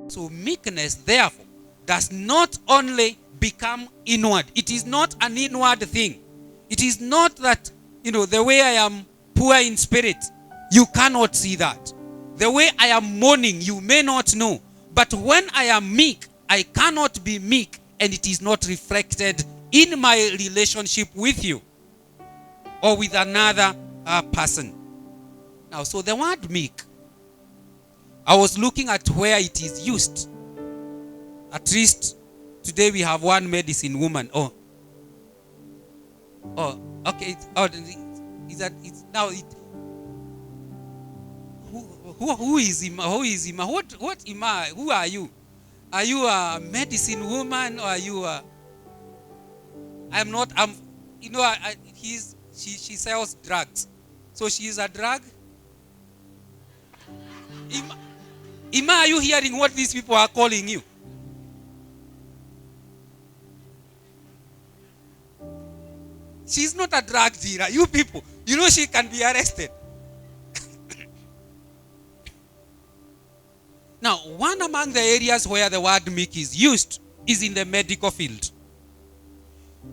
So meekness, therefore, does not only become inward. It is not an inward thing. It is not that, the way I am poor in spirit, you cannot see that. The way I am mourning, you may not know. But when I am meek, I cannot be meek, and it is not reflected in my relationship with you or with another person. Now, so the word meek, I was looking at where it is used. At least today we have one medicine woman. Okay. Who is Ima? Who is Ima? What Ima? Who are you? Are you a medicine woman, or are you a? I'm not. She sells drugs, so she is a drug. Ima, are you hearing what these people are calling you? She's not a drug dealer. You people, she can be arrested. Now, one among the areas where the word meek is used is in the medical field.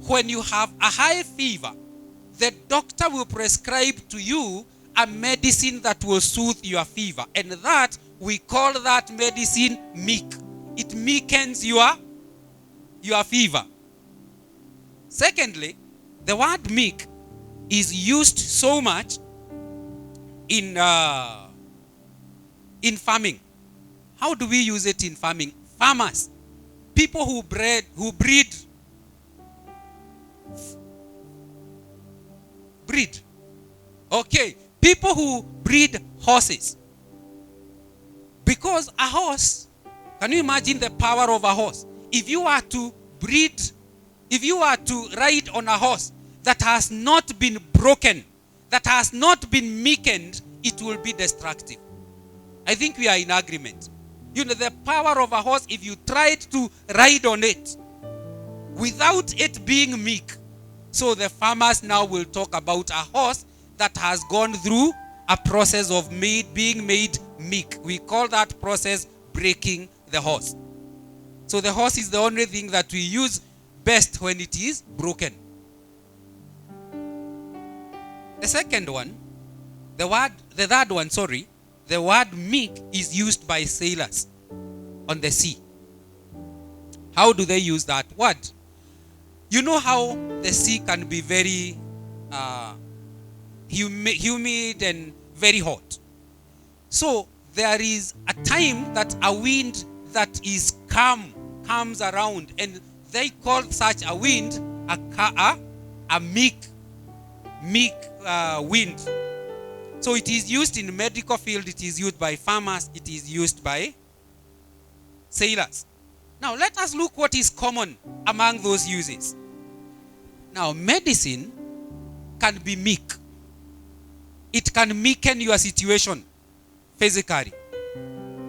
When you have a high fever, the doctor will prescribe to you a medicine that will soothe your fever. And that, we call that medicine meek. It meekens your fever. Secondly, the word meek is used so much in farming. How do we use it in farming? Farmers, people who breed. Okay, people who breed horses. Because a horse, can you imagine the power of a horse? If you are to ride on a horse that has not been broken, that has not been meekened, it will be destructive. I think we are in agreement. The power of a horse, if you tried to ride on it without it being meek. So the farmers now will talk about a horse that has gone through a process of being made meek. We call that process breaking the horse. So the horse is the only thing that we use best when it is broken. The word meek is used by sailors on the sea. How do they use that word? You know how the sea can be very humid and very hot. So there is a time that a wind that is calm comes around, and they call such a wind a meek wind. So it is used in the medical field, it is used by farmers, it is used by sailors. Now let us look what is common among those uses. Now, medicine can be meek. It can meeken your situation physically.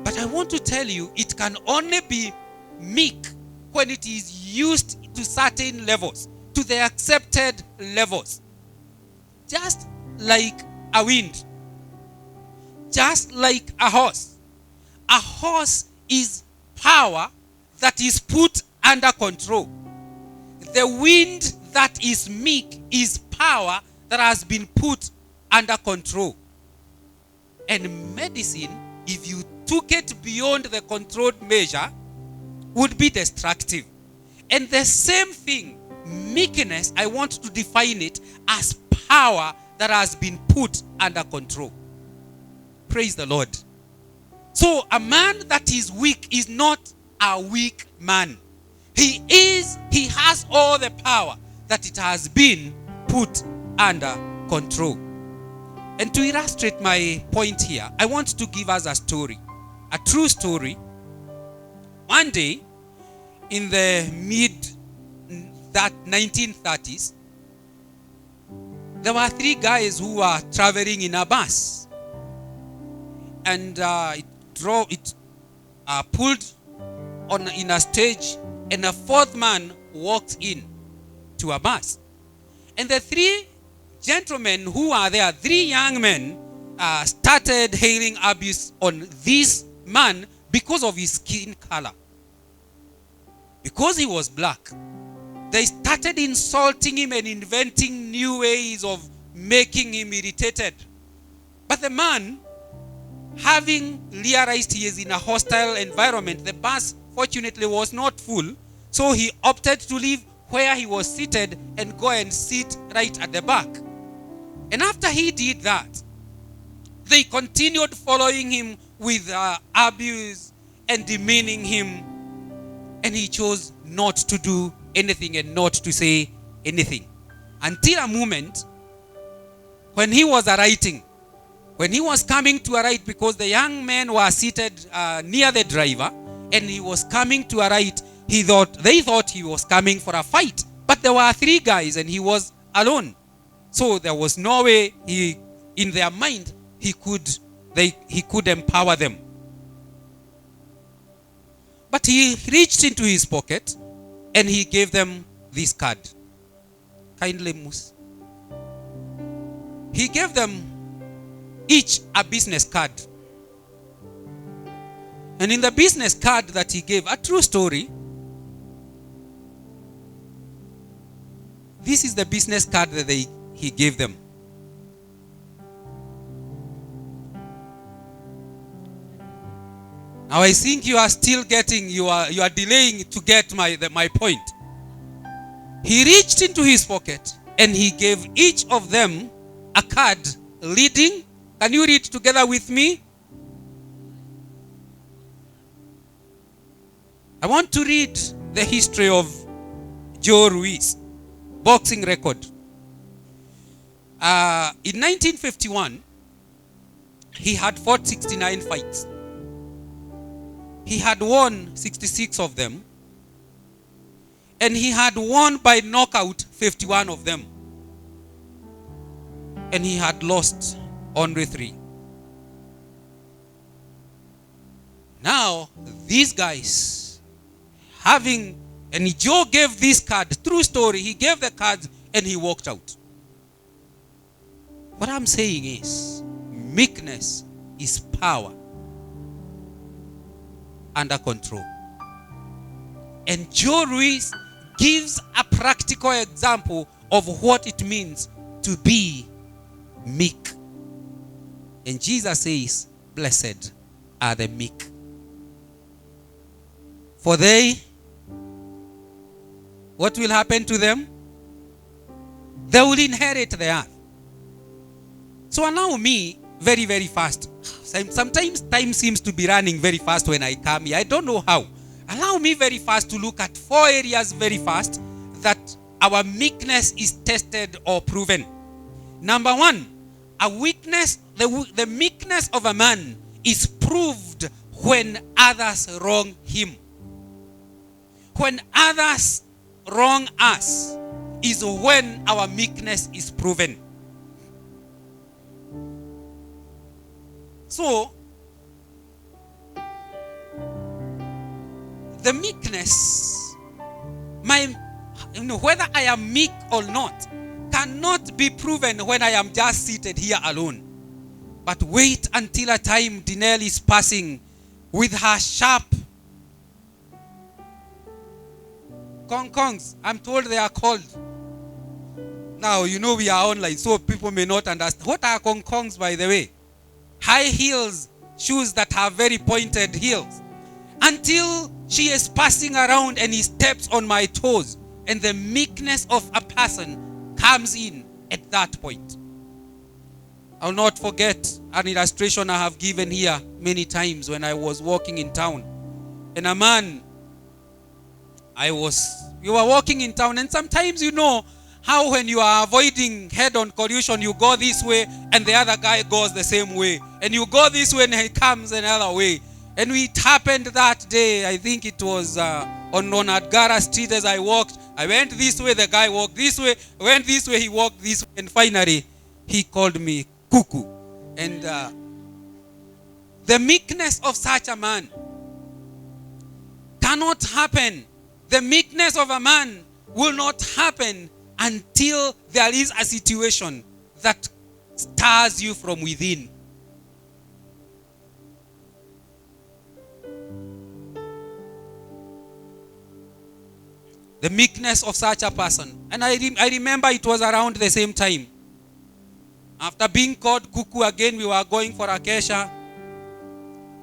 But I want to tell you, it can only be meek when it is used to certain levels, to the accepted levels. Just like a wind, just like a horse. A horse is power that is put under control. The wind that is meek is power that has been put under control. And medicine, if you took it beyond the controlled measure, would be destructive. And the same thing, meekness, I want to define it as power that has been put under control. Praise the Lord. So a man that is weak is not a weak man. He has all the power that it has been put under control. And to illustrate my point here, I want to give us a story, a true story. One day, in the mid-1930s, there were three guys who were traveling in a bus. And it pulled in a stage, and a fourth man walked in to a bus. And the three gentlemen who are there, three young men, started hailing abuse on this man because of his skin color. Because he was black, they started insulting him and inventing new ways of making him irritated. But the man, having realized he is in a hostile environment, the bus fortunately was not full, so he opted to leave where he was seated and go and sit right at the back. And after he did that, they continued following him with abuse and demeaning him, and he chose not to do anything and not to say anything until a moment when he was alighting. When he was coming to alight, because the young men were seated near the driver, and he was coming to alight, they thought he was coming for a fight. But there were 3 guys and he was alone. So there was no way in their mind he could empower them. But he reached into his pocket and he gave them this card. Kindly, Mus. He gave them each a business card. And in the business card that he gave, a true story, this is the business card that he gave them. Now I think you are still getting, you are delaying to get my point. He reached into his pocket and he gave each of them a card reading. Can you read together with me? I want to read the history of Joe Ruiz, boxing record. In 1951, he had fought 69 fights. He had won 66 of them. And he had won by knockout 51 of them. And he had lost only 3. Now, these guys, and Joe gave this card, true story, he gave the card and he walked out. What I'm saying is, meekness is power under control. And Joe Ruiz gives a practical example of what it means to be meek. And Jesus says, blessed are the meek, for what will happen to them? They will inherit the earth. So allow me very, very fast. Sometimes time seems to be running very fast when I come here. I don't know how. Allow me very fast to look at 4 areas very fast that our meekness is tested or proven. Number 1, a weakness, the meekness of a man is proved when others wrong him. When others wrong us is when our meekness is proven. So, the meekness, whether I am meek or not, cannot be proven when I am just seated here alone. But wait until a time Dinelle is passing with her sharp Kong-kongs. I'm told they are called. Now, we are online, so people may not understand. What are Kong-kongs, by the way? High heels, shoes that have very pointed heels. Until she is passing around and he steps on my toes. And the meekness of a person comes in at that point. I'll not forget an illustration I have given here many times when I was walking in town. And a man, we were walking in town, and sometimes how when you are avoiding head-on collision, you go this way and the other guy goes the same way. And you go this way and he comes another way. And it happened that day. I think it was on Adgara Street as I walked. I went this way, the guy walked this way. I went this way, he walked this way. And finally, he called me cuckoo. And the meekness of such a man cannot happen. The meekness of a man will not happen until there is a situation that stirs you from within. The meekness of such a person. And I remember it was around the same time. After being called cuckoo again, we were going for Acacia.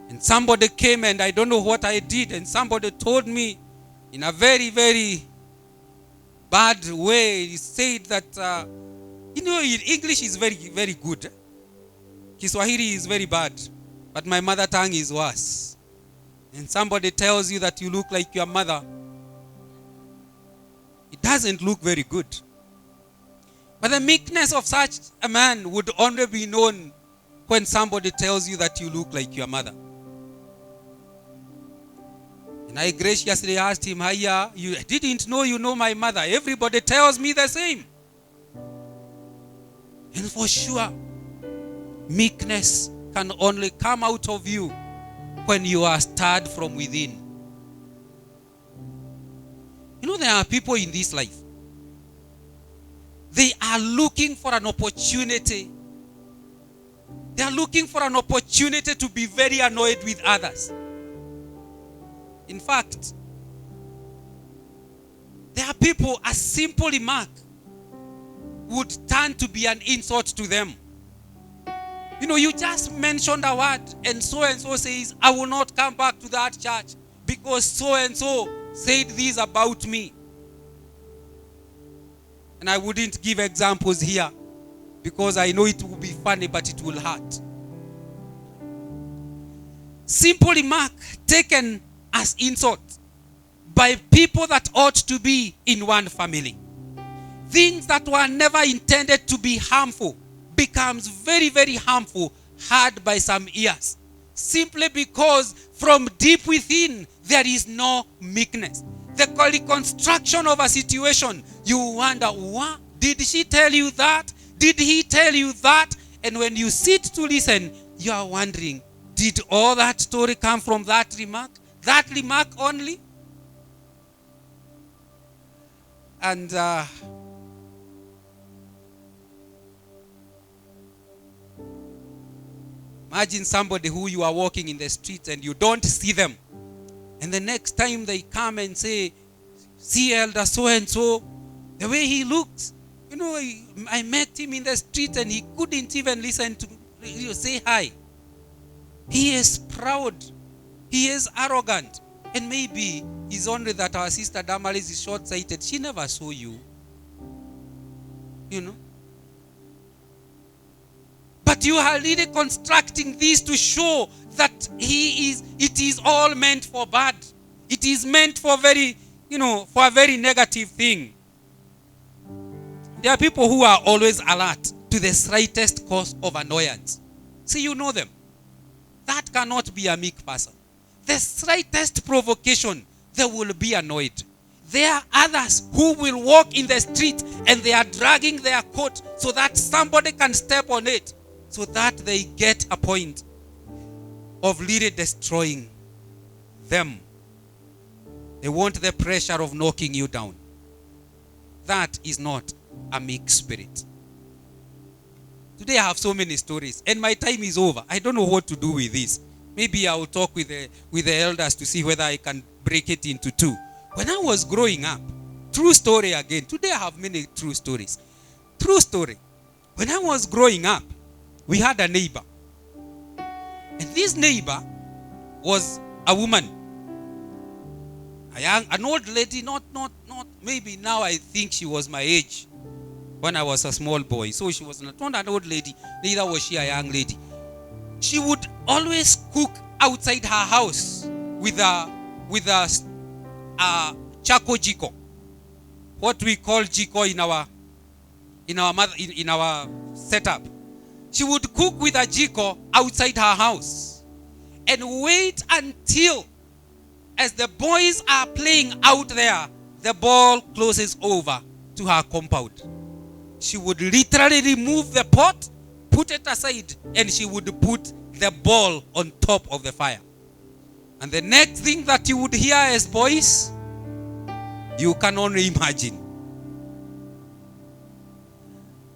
And somebody came, and I don't know what I did. And somebody told me in a very, very bad way. He said that, English is very, very good. Kiswahili is very bad. But my mother tongue is worse. And somebody tells you that you look like your mother. It doesn't look very good. But the meekness of such a man would only be known when somebody tells you that you look like your mother. And I graciously asked him, "Hiya, you didn't know you know my mother. Everybody tells me the same." And for sure, meekness can only come out of you when you are stirred from within. There are people in this life. They are looking for an opportunity. They are looking for an opportunity to be very annoyed with others. In fact, there are people, a simple remark would turn to be an insult to them. You just mentioned a word, and so says, "I will not come back to that church because so and so said this about me." And I wouldn't give examples here because I know it will be funny, but it will hurt. Simple remark taken as insult by people that ought to be in one family. Things that were never intended to be harmful becomes very, very harmful, heard by some ears, simply because from deep within there is no meekness. The reconstruction of a situation, you wonder, what? Did she tell you that? Did he tell you that? And when you sit to listen, you are wondering, did all that story come from that remark? That remark only? And imagine somebody who you are walking in the streets and you don't see them. And the next time they come and say, "See Elder so-and-so, the way he looks. I met him in the street and he couldn't even listen to say hi. He is proud. He is arrogant." And maybe it's only that our sister Damaris is short-sighted. She never saw you. But you are really constructing this to show that it is all meant for bad. It is meant for for a very negative thing. There are people who are always alert to the slightest cause of annoyance. See, you know them. That cannot be a meek person. The slightest provocation, they will be annoyed. There are others who will walk in the street and they are dragging their coat so that somebody can step on it, so that they get a point of really destroying them. They want the pressure of knocking you down. That is not a meek spirit. Today I have so many stories and my time is over. I don't know what to do with this. Maybe I will talk with the elders to see whether I can break it into two. When I was growing up, true story again. Today I have many true stories. True story. When I was growing up, we had a neighbor. And this neighbor was a woman. An old lady, not, maybe now I think she was my age when I was a small boy. So she was not an old lady, neither was she a young lady. She would always cook outside her house with a charcoal jiko. What we call jiko in our setup. She would cook with a jiko outside her house and wait until, as the boys are playing out there, the ball closes over to her compound. She would literally remove the pot, put it aside, and she would put the ball on top of the fire. And the next thing that you would hear as boys, you can only imagine.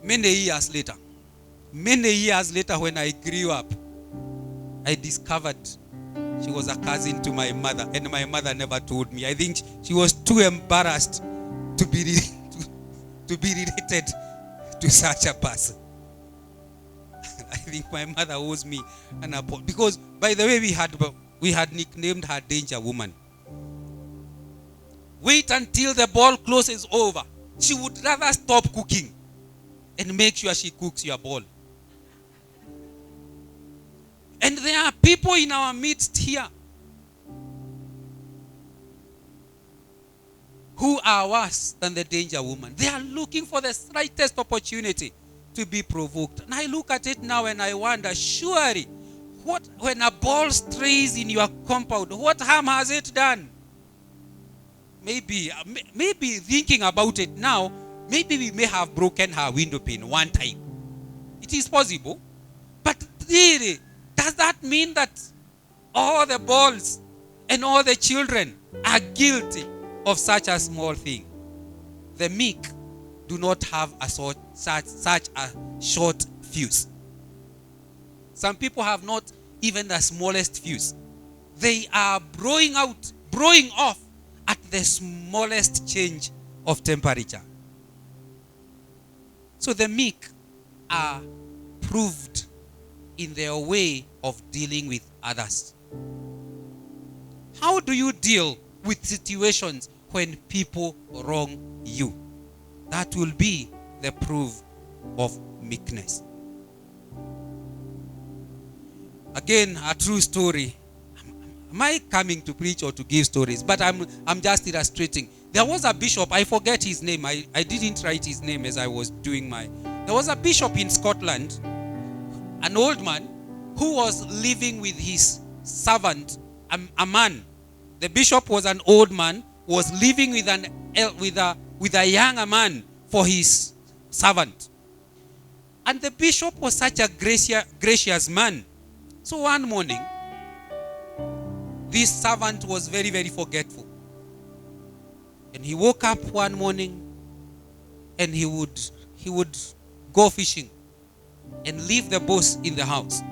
Many years later, when I grew up, I discovered she was a cousin to my mother, and my mother never told me. I think she was too embarrassed to be to be related to such a person. I think my mother owes me an apology, because by the way, we had nicknamed her Danger Woman. Wait until the ball closes over. She would rather stop cooking and make sure she cooks your ball. And there are people in our midst here who are worse than the Danger Woman. They are looking for the slightest opportunity to be provoked. And I look at it now and I wonder, surely, when a ball strays in your compound, what harm has it done? Maybe thinking about it now, maybe we may have broken her window pane one time. It is possible. But really, does that mean that all the balls and all the children are guilty of such a small thing? The meek do not have such a short fuse. Some people have not even the smallest fuse. They are blowing off at the smallest change of temperature. So the meek are proved in their way of dealing with others. How do you deal with situations when people wrong you? That will be the proof of meekness. Again, a true story. Am I coming to preach or to give stories? But I'm just illustrating. There was a bishop, I forget his name. I didn't write his name as I was doing there was a bishop in Scotland, an old man, who was living with his servant, a man. The bishop was an old man, was living with a younger man for his servant. And the bishop was such a gracious man. So one morning, this servant was very, very forgetful. And he woke up one morning and he would go fishing and leave the boss in the house.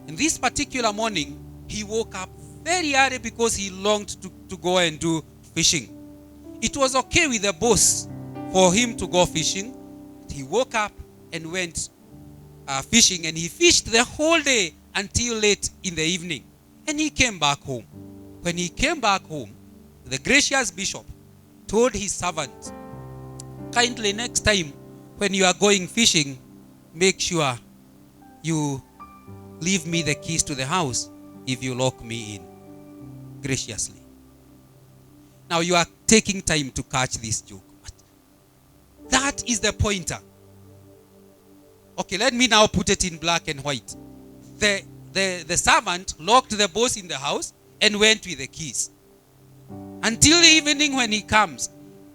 And this particular morning, he woke up very early because he longed to go and do fishing. It was okay with the boss for him to go fishing. He woke up and went fishing, and he fished the whole day until late in the evening. And he came back home. When he came back home, the gracious bishop told his servant, kindly next time when you are going fishing, make sure you leave me the keys to the house if you lock me in. Graciously. Now you are taking time to catch this joke. That is the pointer. Okay, let me now put it in black and white. The servant locked the boss in the house and went with the keys. Until the evening when he comes.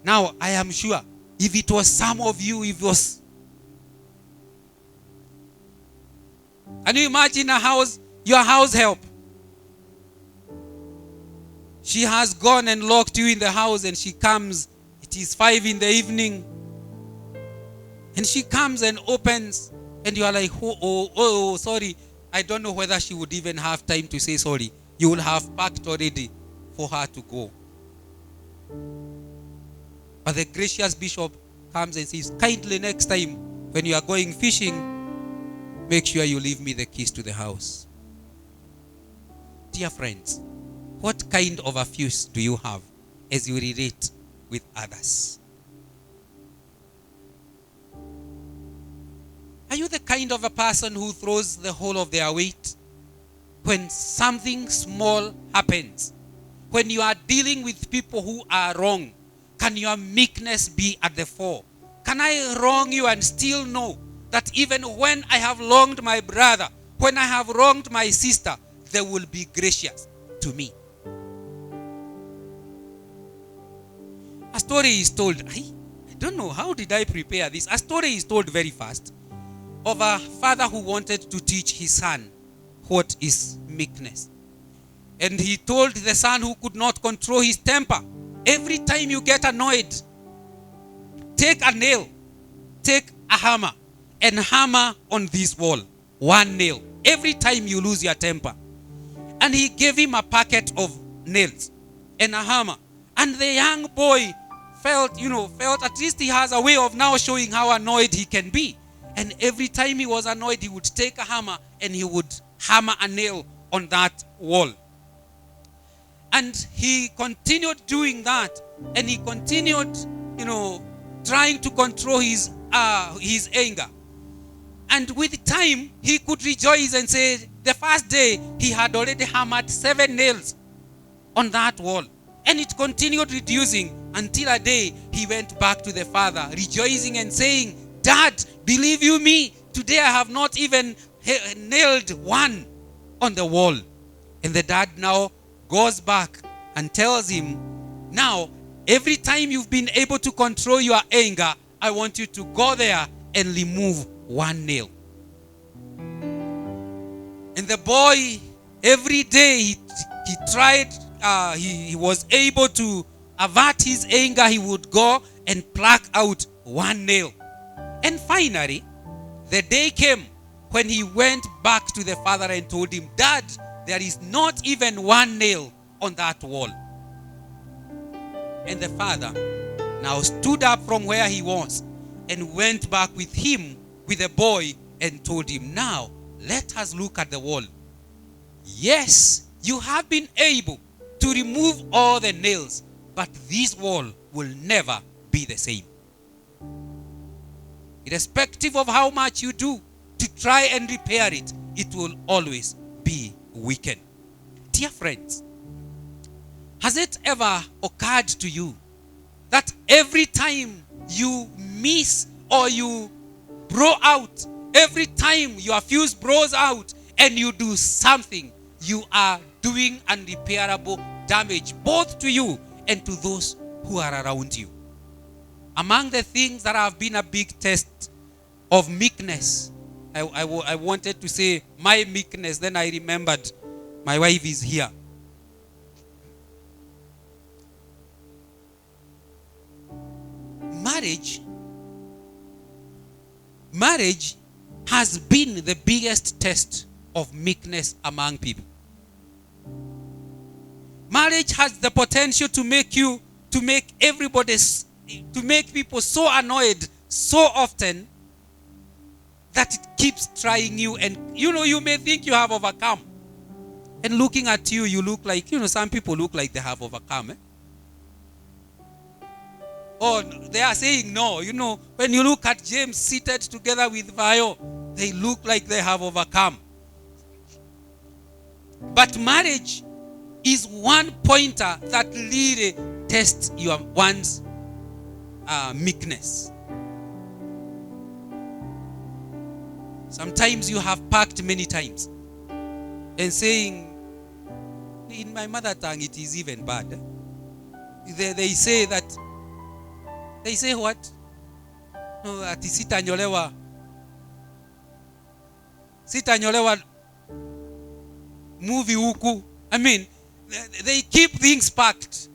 Now, I am sure, if it was some of you, it was... Can you imagine your house help? She has gone and locked you in the house, and she comes, it is 5 in the evening. And she comes and opens, and you are like, oh, sorry. I don't know whether she would even have time to say sorry. You will have packed already for her to go. But the gracious bishop comes and says, kindly next time when you are going fishing, make sure you leave me the keys to the house. Dear friends, what kind of a fuse do you have as you relate with others? Are you the kind of a person who throws the whole of their weight when something small happens? When you are dealing with people who are wrong, can your meekness be at the fore? Can I wrong you and still know that even when I have wronged my brother, when I have wronged my sister, they will be gracious to me? A story is told. I don't know, how did I prepare this? A story is told very fast of a father who wanted to teach his son what is meekness. And he told the son who could not control his temper, every time you get annoyed, take a nail, take a hammer, and hammer on this wall. One nail. Every time you lose your temper. And he gave him a packet of nails and a hammer. And the young boy felt at least he has a way of now showing how annoyed he can be. And every time he was annoyed, he would take a hammer and he would hammer a nail on that wall. And he continued doing that, and he continued, trying to control his anger. And with time, he could rejoice and say, the first day, he had already hammered 7 nails on that wall. And it continued reducing until a day he went back to the father, rejoicing and saying, Dad, believe you me, today I have not even nailed one on the wall. And the dad now goes back and tells him, now, every time you've been able to control your anger, I want you to go there and remove 1 nail. And the boy, every day he tried, he was able to avert his anger. He would go and pluck out 1 nail. And finally, the day came when he went back to the father and told him, Dad, there is not even 1 nail on that wall. And the father now stood up from where he was and went back with him, with the boy, and told him, now, let us look at the wall. Yes, you have been able to remove all the nails, but this wall will never be the same. Irrespective of how much you do to try and repair it, it will always be weakened. Dear friends, has it ever occurred to you that every time you miss or you blow out, every time your fuse blows out and you do something, you are doing unrepairable damage both to you and to those who are around you? Among the things that have been a big test of meekness, I wanted to say my meekness, then I remembered my wife is here. Marriage has been the biggest test of meekness among people. Marriage has the potential to make people so annoyed so often that it keeps trying you, and you may think you have overcome. And looking at you, you look like, some people look like they have overcome. Or they are saying no. When you look at James seated together with Vio, they look like they have overcome. But marriage is one pointer that really tests one's meekness. Sometimes you have packed many times and saying, in my mother tongue, it is even bad. They say what? No, ati sitanyolewa movie huku. I mean, they keep things packed.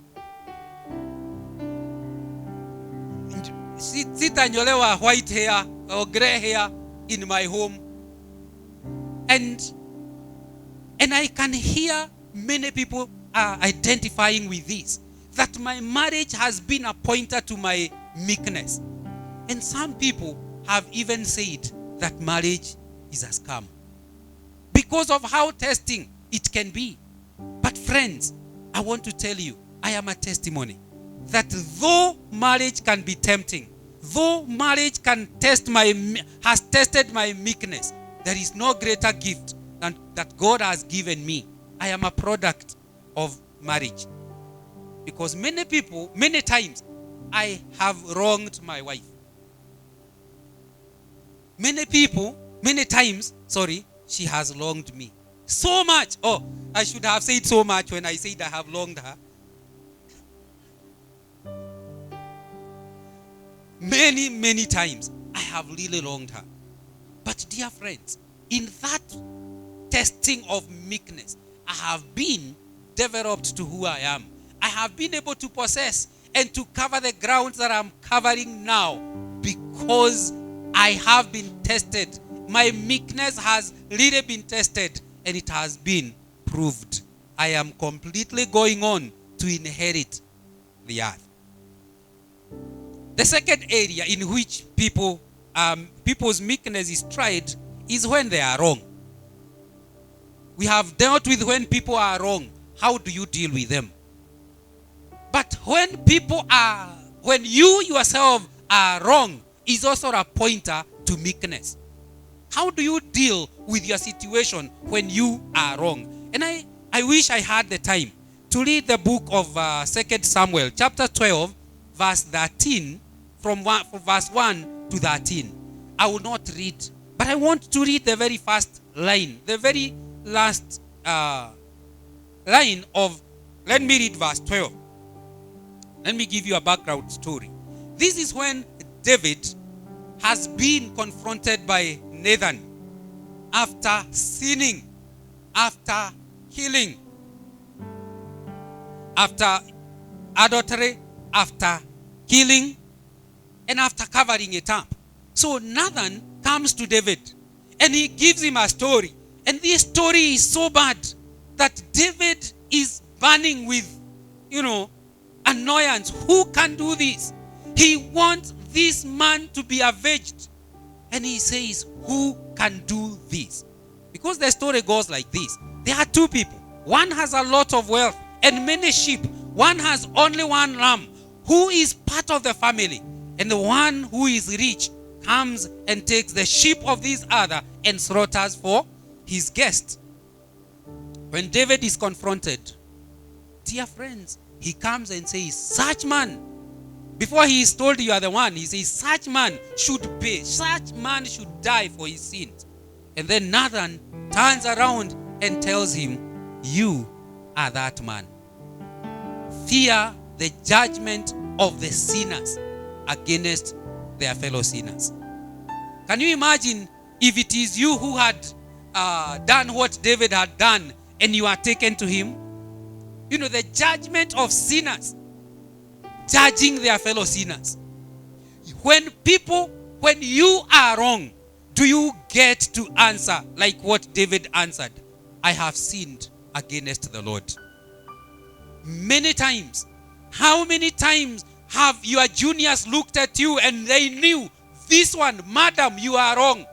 Sitanyolewa white hair or gray hair in my home. And I can hear many people are identifying with this, that my marriage has been a pointer to my meekness. And some people have even said that marriage is a scam because of how testing it can be. But friends, I want to tell you, I am a testimony that though marriage can be tempting, though marriage has tested my meekness, there is no greater gift than that God has given me. I am a product of marriage. Because many times, I have wronged my wife. Many times, she has wronged me. So much. Oh, I should have said so much when I said I have wronged her. Many times, I have really wronged her. But dear friends, in that testing of meekness, I have been developed to who I am. I have been able to possess and to cover the grounds that I'm covering now because I have been tested. My meekness has really been tested and it has been proved. I am completely going on to inherit the earth. The second area in which people's meekness is tried is when they are wrong. We have dealt with when people are wrong. How do you deal with them? But when you yourself are wrong, is also a pointer to meekness. How do you deal with your situation when you are wrong? And I wish I had the time to read the book of 2 Samuel, chapter 12, verse 13, from verse 1 to 13. I will not read, but I want to read the very first line, the very last line of, let me read verse 12. Let me give you a background story. This is when David has been confronted by Nathan after sinning, after killing, after adultery, after killing, and after covering it up. So Nathan comes to David and he gives him a story. And this story is so bad that David is burning with, annoyance. Who can do this? He wants this man to be avenged. And he says, who can do this? Because the story goes like this. There are two people. One has a lot of wealth and many sheep. One has only one lamb who is part of the family. And the one who is rich comes and takes the sheep of this other and slaughters for his guest. When David is confronted, dear friends, he comes and says, such man, before he is told you are the one, he says, such man should pay, such man should die for his sins. And then Nathan turns around and tells him, you are that man. Fear the judgment of the sinners against their fellow sinners. Can you imagine if it is you who had done what David had done and you are taken to him? The judgment of sinners judging their fellow sinners. When you are wrong, do you get to answer like what David answered? I have sinned against the Lord. Many times. How many times have your juniors looked at you and they knew, this one, madam, you are wrong.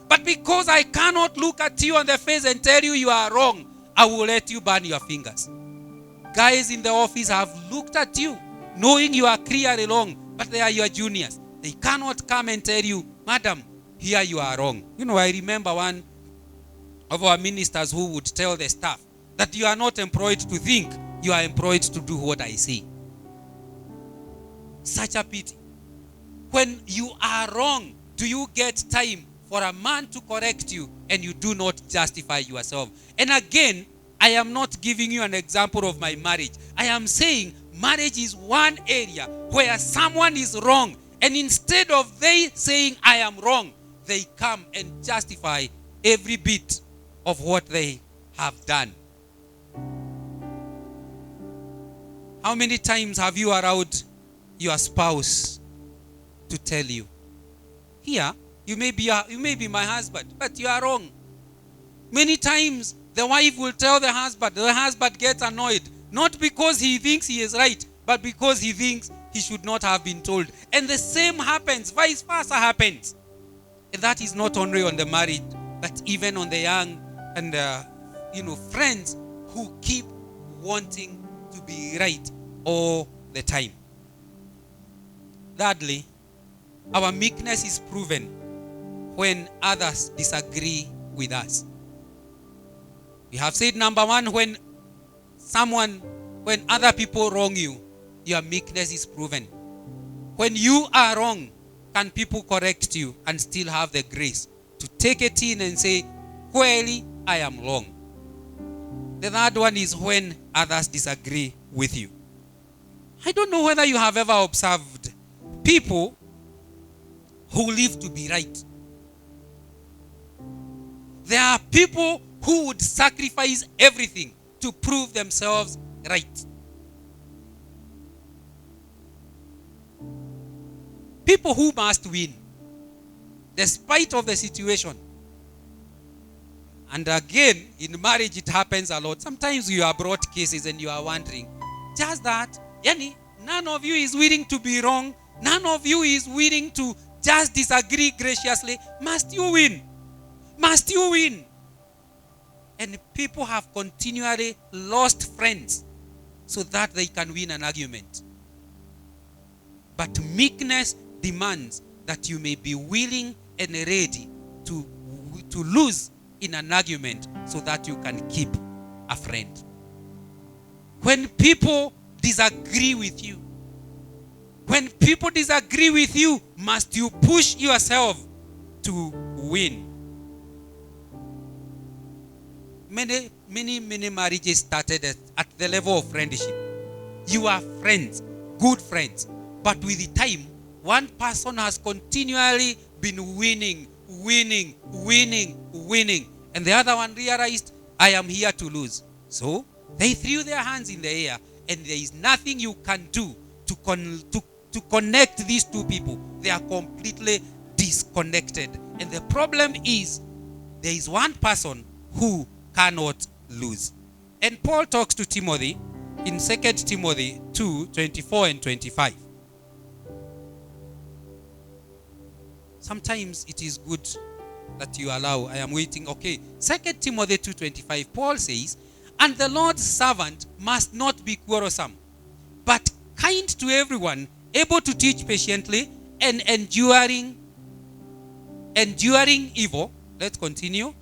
But because I cannot look at you on the face and tell you you are wrong, I will let you burn your fingers. Guys in the office have looked at you, knowing you are clearly wrong, but they are your juniors. They cannot come and tell you, madam, here you are wrong. I remember one of our ministers who would tell the staff that you are not employed to think, you are employed to do what I say. Such a pity. When you are wrong, do you get time for a man to correct you and you do not justify yourself? And again, I am not giving you an example of my marriage. I am saying marriage is one area where someone is wrong, and instead of they saying I am wrong, they come and justify every bit of what they have done. How many times have you allowed your spouse to tell you, here, you may be my husband, but you are wrong? Many times the wife will tell the husband gets annoyed, not because he thinks he is right, but because he thinks he should not have been told. And the same happens, vice versa happens. And that is not only on the married, but even on the young and friends who keep wanting to be right all the time. Thirdly, our meekness is proven when others disagree with us. We have said number one, when other people wrong you, your meekness is proven. When you are wrong, can people correct you and still have the grace to take it in and say, clearly, I am wrong. The third one is when others disagree with you. I don't know whether you have ever observed people who live to be right. There are people who would sacrifice everything to prove themselves right. People who must win, despite of the situation. And again, in marriage it happens a lot. Sometimes you are brought cases and you are wondering, just that, none of you is willing to be wrong None of you is willing to just disagree graciously. Must you win? Must you win? And people have continually lost friends so that they can win an argument. But meekness demands that you may be willing and ready to lose in an argument so that you can keep a friend. When people disagree with you, must you push yourself to win? Many marriages started at the level of friendship. You are friends, good friends. But with the time, one person has continually been winning. And the other one realized, I am here to lose. So they threw their hands in the air, and there is nothing you can do to connect these two people. They are completely disconnected. And the problem is, there is one person who cannot lose. And Paul talks to Timothy in 2 Timothy 2:24 and 25. Sometimes it is good that you allow. I am waiting. Okay. 2 Timothy 2:25. Paul says, and the Lord's servant must not be quarrelsome, but kind to everyone, able to teach patiently, and enduring evil. Let's continue.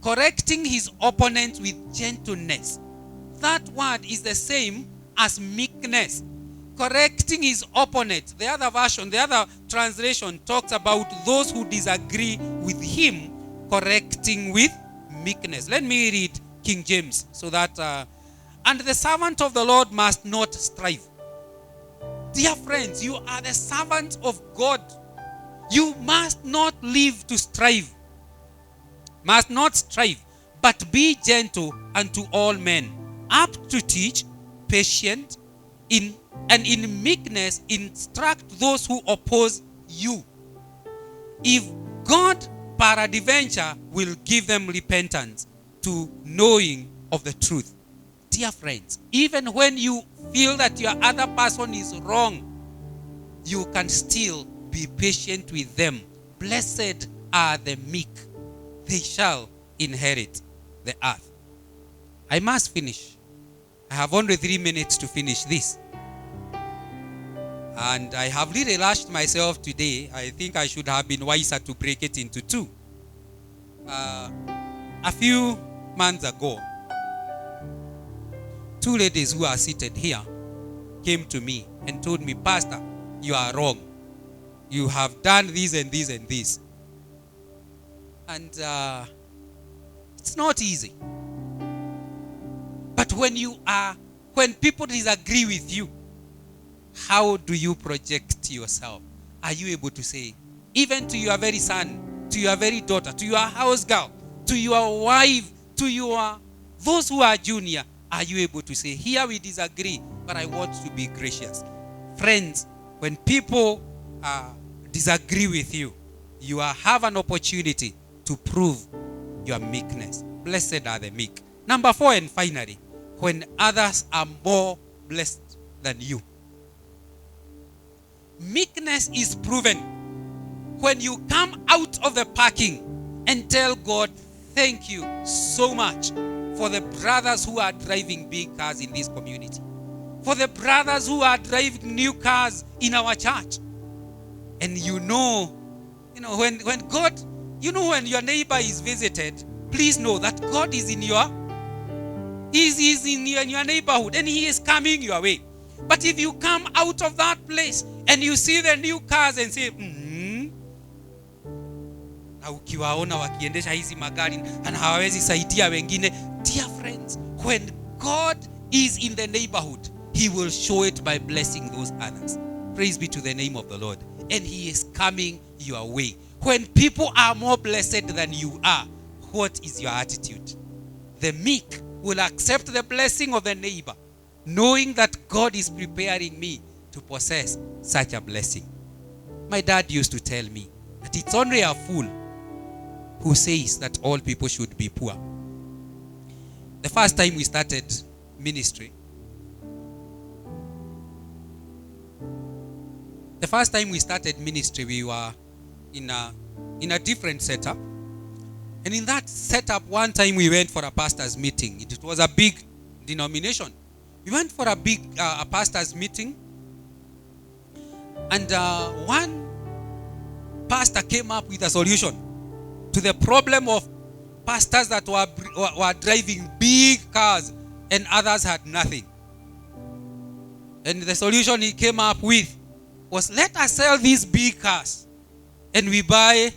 Correcting his opponent with gentleness. That word is the same as meekness. Correcting his opponent. The other version, the other translation talks about those who disagree with him, correcting with meekness. Let me read King James so that and the servant of the Lord must not strive. Dear friends, you are the servants of God. You must not live to strive. Must not strive, but be gentle unto all men, apt to teach, patient, in meekness instruct those who oppose you. If God peradventure will give them repentance to knowing of the truth. Dear friends, even when you feel that your other person is wrong, you can still be patient with them. Blessed are the meek. They shall inherit the earth. I must finish. I have only 3 minutes to finish this. And I have really rushed myself today. I think I should have been wiser to break it into 2. A few months ago, 2 ladies who are seated here came to me and told me, Pastor, you are wrong. You have done this and this and this. And it's not easy. But when people disagree with you, how do you project yourself? Are you able to say, even to your very son, to your very daughter, to your house girl, to your wife, to those who are junior, are you able to say, here we disagree, but I want to be gracious? Friends, when people disagree with you, you have an opportunity to prove your meekness. Blessed are the meek. Number 4, and finally, when others are more blessed than you. Meekness is proven when you come out of the parking and tell God, thank you so much for the brothers who are driving big cars in this community, for the brothers who are driving new cars in our church. And when God, when your neighbor is visited, please know that God is in your neighborhood, and he is coming your way. But if you come out of that place and you see the new cars and say, na ukiwaona wakiendesha hizi magari na hawawezi saidia wengine, dear friends, when God is in the neighborhood, he will show it by blessing those others. Praise be to the name of the Lord. And he is coming your way. When people are more blessed than you are, what is your attitude? The meek will accept the blessing of the neighbor, knowing that God is preparing me to possess such a blessing. My dad used to tell me that it's only a fool who says that all people should be poor. The first time we started ministry, The first time we started ministry, we were in a different setup. And in that setup, one time we went for a pastor's meeting. It was a big denomination. We went for a big a pastor's meeting. And one pastor came up with a solution to the problem of pastors that were driving big cars and others had nothing. And the solution he came up with was, let us sell these big cars and we buy.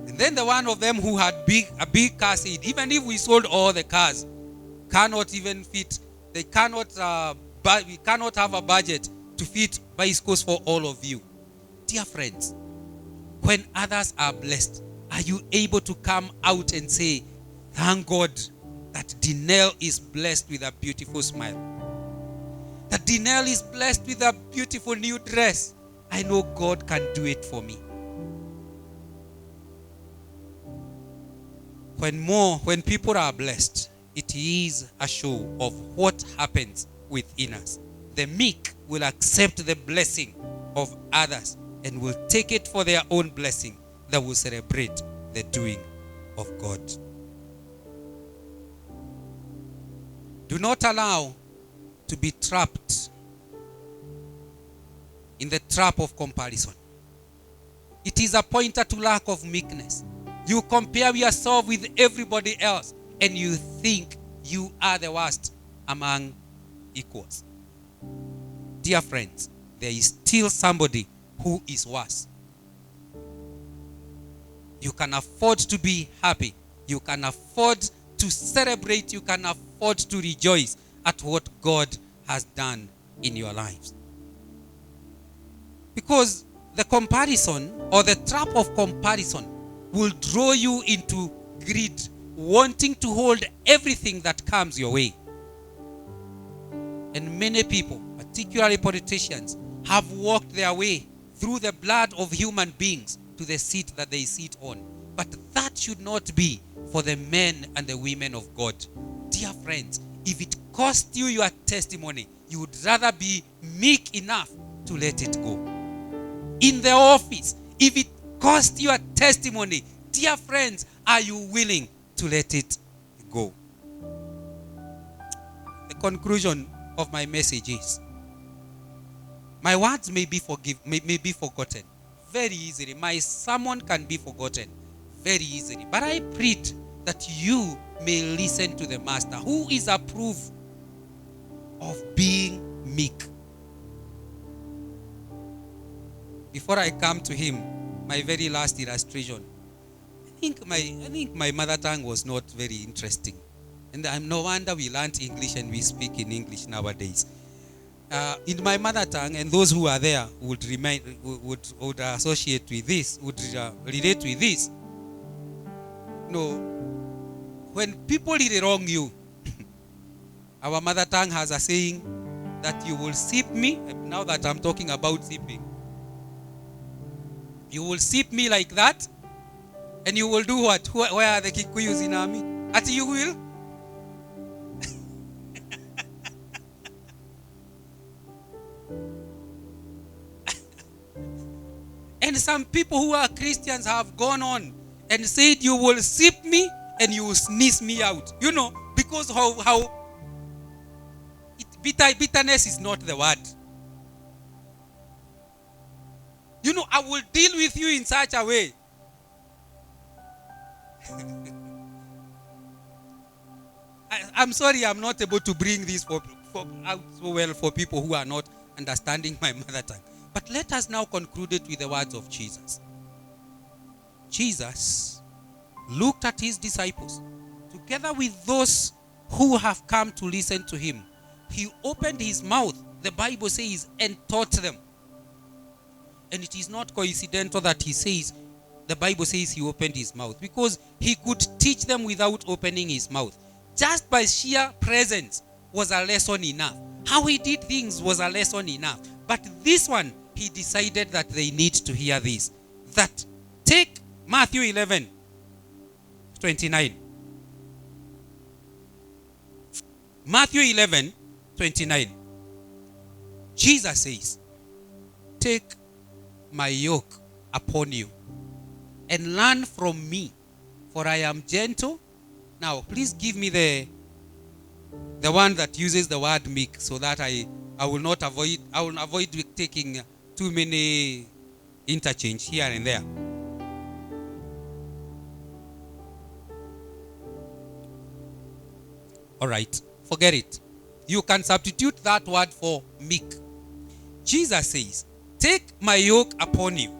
And then the one of them who had a big car said, even if we sold all the cars, cannot even fit. They cannot. We cannot have a budget to fit bicycles for all of you. Dear friends, when others are blessed, are you able to come out and say, thank God that Dinelle is blessed with a beautiful smile? That Dinelle is blessed with a beautiful new dress. I know God can do it for me. When people are blessed, it is a show of what happens within us. The meek will accept the blessing of others and will take it for their own blessing that will celebrate the doing of God. Do not allow to be trapped in the trap of comparison. It is a pointer to lack of meekness. You compare yourself with everybody else and you think you are the worst among equals. Dear friends, there is still somebody who is worse. You can afford to be happy. You can afford to celebrate. You can afford to rejoice at what God has done in your lives. Because the comparison or the trap of comparison will draw you into greed, wanting to hold everything that comes your way. And many people, particularly politicians, have walked their way through the blood of human beings to the seat that they sit on. But that should not be for the men and the women of God. Dear friends, if it cost you your testimony, you would rather be meek enough to let it go. In the office, if it cost you a testimony, dear friends, are you willing to let it go? The conclusion of my message is, my words may be forgotten very easily. My sermon can be forgotten very easily. But I plead that you may listen to the Master, who is a proof of being meek. Before I come to him, my very last illustration, I think my mother tongue was not very interesting. And no wonder we learned English and we speak in English nowadays. In my mother tongue, and those who are there would associate with this, would relate with this. When people really wrong you, our mother tongue has a saying that you will sip me. Now that I'm talking about sipping, you will sip me like that, and you will do what? Where are the Kikuyus in army? At you will. And some people who are Christians have gone on and said, you will sip me and you will sneeze me out. Because bitterness is not the word. I will deal with you in such a way. I'm sorry I'm not able to bring this out so well for people who are not understanding my mother tongue. But let us now conclude it with the words of Jesus. Jesus looked at his disciples together with those who have come to listen to him. He opened his mouth, the Bible says, and taught them. And it is not coincidental that the Bible says he opened his mouth, because he could teach them without opening his mouth. Just by sheer presence was a lesson enough. How he did things was a lesson enough. But this one, he decided that they need to hear this. That take Matthew 11:29. Matthew 11:29. Jesus says, take my yoke upon you and learn from me, for I am gentle. Now, please give me the one that uses the word meek, so that I will avoid taking too many interchange here and there. All right, forget it. You can substitute that word for meek. Jesus says, take my yoke upon you.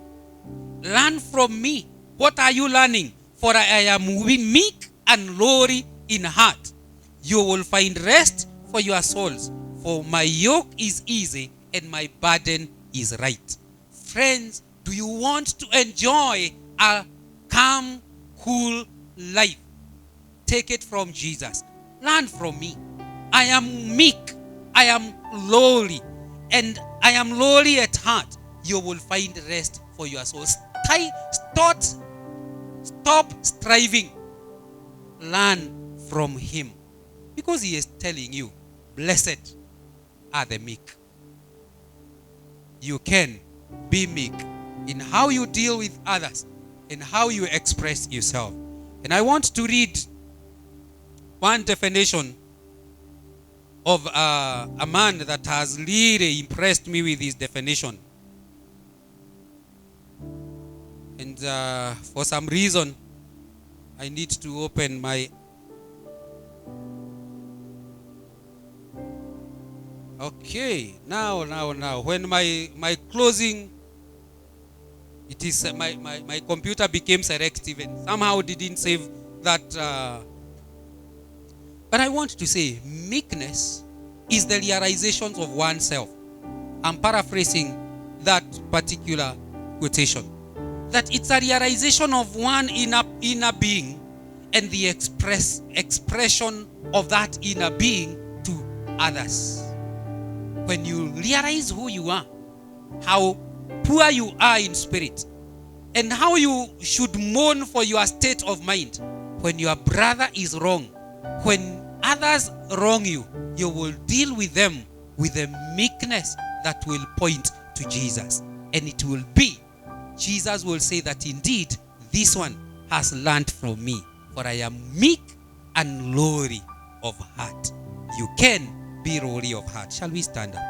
Learn from me. What are you learning? For I am meek and lowly in heart. You will find rest for your souls. For my yoke is easy and my burden is light. Friends, do you want to enjoy a calm, cool life? Take it from Jesus. Learn from me. I am meek. I am lowly. And I am lowly at heart. You will find rest for your souls. Stop striving. Learn from him. Because he is telling you, blessed are the meek. You can be meek in how you deal with others and how you express yourself. And I want to read one definition of a man that has really impressed me with his definition. And for some reason, I need to open my... Okay, now. When my closing, it is my computer became selective and somehow didn't save that. But I want to say, meekness is the realization of oneself. I'm paraphrasing that particular quotation. That it's a realization of one inner being and the expression of that inner being to others. When you realize who you are, how poor you are in spirit, and how you should mourn for your state of mind. When your brother is wrong, when others wrong you, you will deal with them with a meekness that will point to Jesus. And it will be, Jesus will say that indeed, this one has learned from me, for I am meek and lowly of heart. You can be lowly of heart. Shall we stand up?